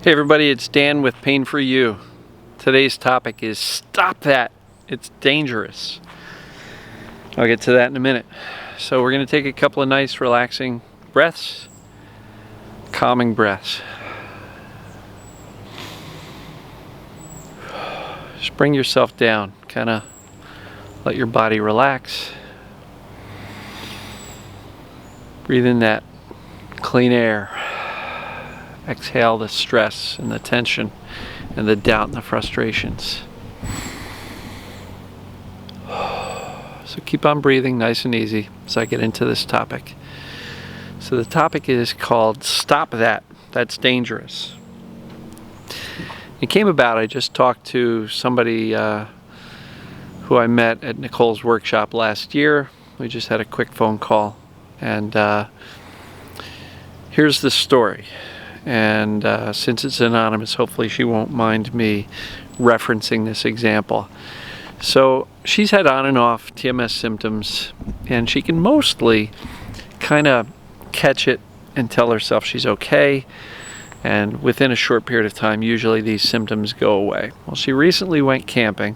Hey everybody, it's Dan with Pain For You. Today's topic is stop that. It's dangerous. I'll get to that in a minute. So we're going to take a couple of nice relaxing breaths, calming breaths. Just bring yourself down, kind of let your body relax. Breathe in that clean air. Exhale the stress and the tension and the doubt and the frustrations. So keep on breathing nice and easy as I get into this topic. So the topic is called Stop That. That's dangerous. It came about, I just talked to somebody who I met at Nicole's workshop last year. We just had a quick phone call, and here's the story. And since it's anonymous, hopefully she won't mind me referencing this example. So she's had on and off TMS symptoms, and she can mostly kind of catch it and tell herself she's okay, and within a short period of time usually these symptoms go away. Well, she recently went camping,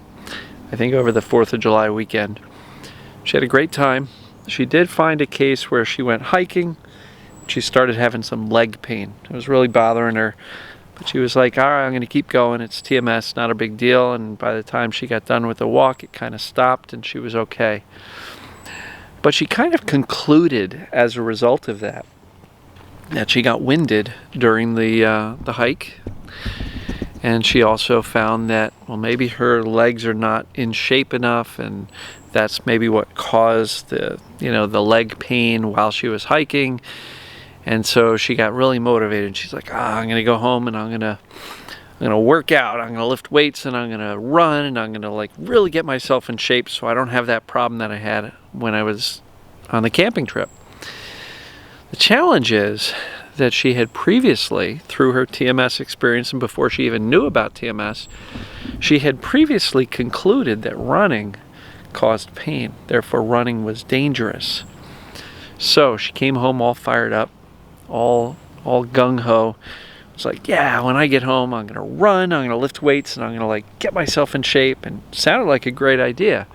I think over the 4th of July weekend. She had a great time. She did find a case where she went hiking. She started having some leg pain. It was really bothering her, but she was like, all right, I'm going to keep going. It's TMS, not a big deal. And by the time she got done with the walk, it kind of stopped and she was okay. But she kind of concluded as a result of that she got winded during the hike. And she also found that, well, maybe her legs are not in shape enough, and that's maybe what caused the leg pain while she was hiking. And so she got really motivated. She's like, I'm going to go home and I'm going to work out. I'm going to lift weights and I'm going to run and I'm going to really get myself in shape so I don't have that problem that I had when I was on the camping trip. The challenge is that she had previously, through her TMS experience and before she even knew about TMS, she had previously concluded that running caused pain. Therefore, running was dangerous. So she came home all fired up, all gung-ho. It's like, yeah, when I get home, I'm going to run, I'm going to lift weights, and I'm going to get myself in shape. And it sounded like a great idea.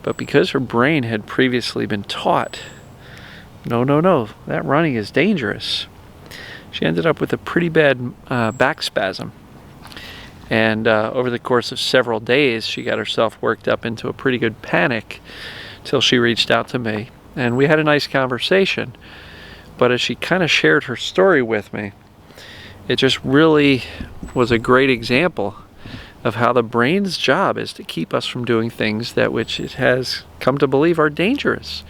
But because her brain had previously been taught, no, that running is dangerous, she ended up with a pretty bad back spasm. And over the course of several days, she got herself worked up into a pretty good panic till she reached out to me. And we had a nice conversation. But as she kind of shared her story with me, it just really was a great example of how the brain's job is to keep us from doing things that which it has come to believe are dangerous.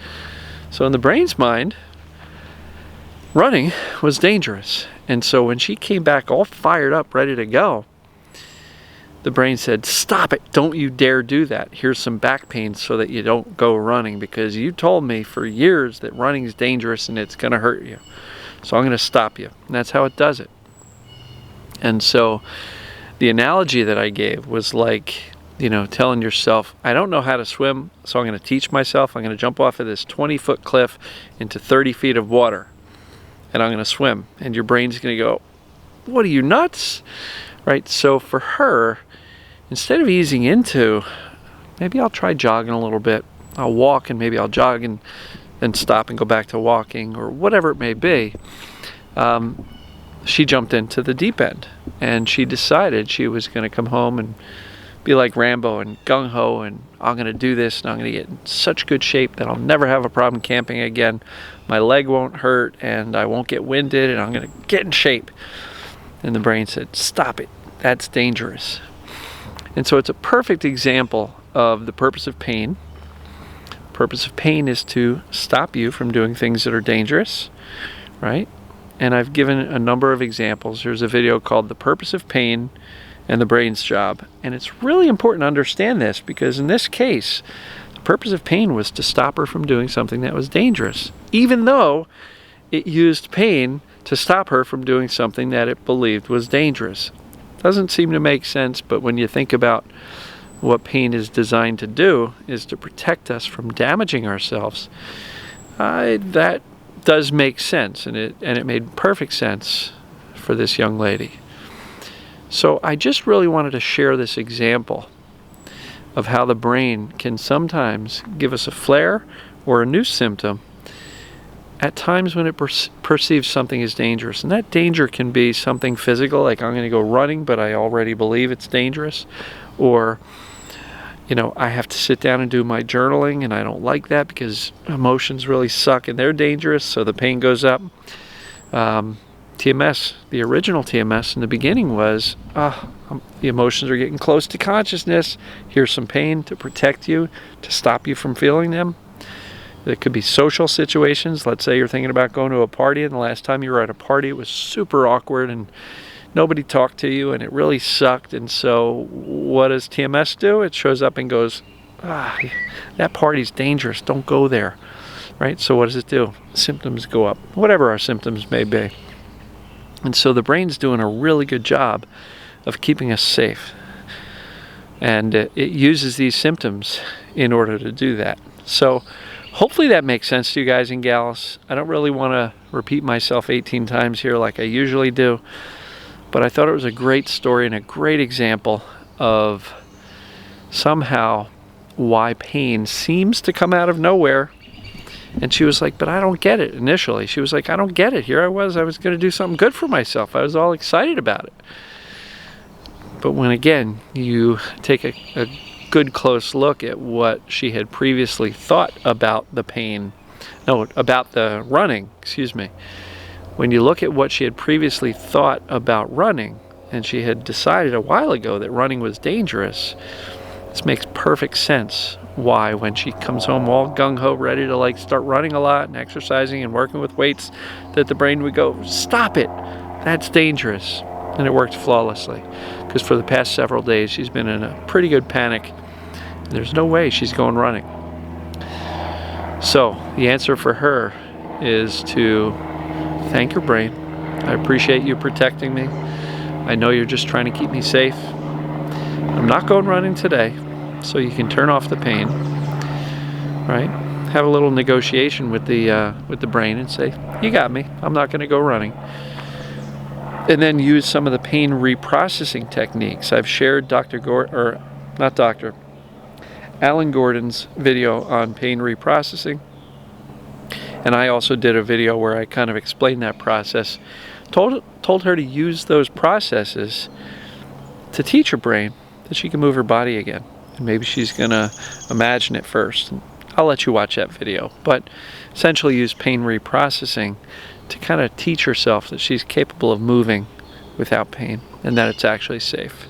So in the brain's mind, running was dangerous. And so when she came back all fired up, ready to go, the brain said, stop it, don't you dare do that. Here's some back pain so that you don't go running, because you told me for years that running is dangerous and it's going to hurt you. So I'm going to stop you. And that's how it does it. And so the analogy that I gave was like, telling yourself, I don't know how to swim, so I'm going to teach myself. I'm going to jump off of this 20-foot cliff into 30 feet of water, and I'm going to swim. And your brain's going to go, what are you, nuts? Right? So for her, instead of easing into, maybe I'll try jogging a little bit. I'll walk and maybe I'll jog and then stop and go back to walking, or whatever it may be. She jumped into the deep end, and she decided she was going to come home and be like Rambo and gung-ho, and I'm going to do this, and I'm going to get in such good shape that I'll never have a problem camping again. My leg won't hurt, and I won't get winded, and I'm going to get in shape. And the brain said, stop it. That's dangerous. And so it's a perfect example of the purpose of pain. The purpose of pain is to stop you from doing things that are dangerous, right? And I've given a number of examples. There's a video called The Purpose of Pain and the Brain's Job. And it's really important to understand this, because in this case, the purpose of pain was to stop her from doing something that was dangerous, even though it used pain to stop her from doing something that it believed was dangerous. Doesn't seem to make sense, but when you think about what pain is designed to do, is to protect us from damaging ourselves, that does make sense, and it made perfect sense for this young lady. So I just really wanted to share this example of how the brain can sometimes give us a flare or a new symptom at times when it perceives something as dangerous. And that danger can be something physical, like I'm going to go running, but I already believe it's dangerous. Or, you know, I have to sit down and do my journaling, and I don't like that because emotions really suck and they're dangerous, so the pain goes up. TMS, the original TMS in the beginning was, the emotions are getting close to consciousness. Here's some pain to protect you, to stop you from feeling them. It could be social situations. Let's say you're thinking about going to a party, and the last time you were at a party it was super awkward and nobody talked to you and it really sucked. And so what does TMS do? It shows up and goes, that party's dangerous, don't go there, right? So what does it do? Symptoms go up, whatever our symptoms may be. And so the brain's doing a really good job of keeping us safe. And it uses these symptoms in order to do that. So hopefully that makes sense to you guys and gals. I don't really want to repeat myself 18 times here like I usually do, but I thought it was a great story and a great example of somehow why pain seems to come out of nowhere. And she was like, but I don't get it initially. She was like, I don't get it. Here I was going to do something good for myself. I was all excited about it. But when, again, you take a good close look at what she had previously thought about the pain, about the running, excuse me. When you look at what she had previously thought about running, and she had decided a while ago that running was dangerous, this makes perfect sense why when she comes home all gung-ho, ready to like start running a lot and exercising and working with weights, that the brain would go, stop it, that's dangerous. And it worked flawlessly, because for the past several days she's been in a pretty good panic. There's no way she's going running. So the answer for her is to thank your brain. I appreciate you protecting me. I know you're just trying to keep me safe. I'm not going running today, so you can turn off the pain, right? Have a little negotiation with the brain and say, you got me, I'm not going to go running. And then use some of the pain reprocessing techniques. I've shared Alan Gordon's video on pain reprocessing. And I also did a video where I kind of explained that process. Told her to use those processes to teach her brain that she can move her body again. And maybe she's gonna imagine it first. I'll let you watch that video. But essentially use pain reprocessing to kind of teach herself that she's capable of moving without pain and that it's actually safe.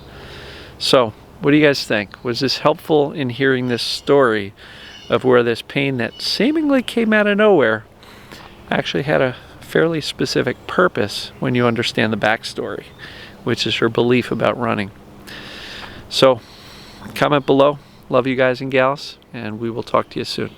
So, what do you guys think? Was this helpful in hearing this story of where this pain that seemingly came out of nowhere actually had a fairly specific purpose when you understand the backstory, which is her belief about running? So, comment below. Love you guys and gals, and we will talk to you soon.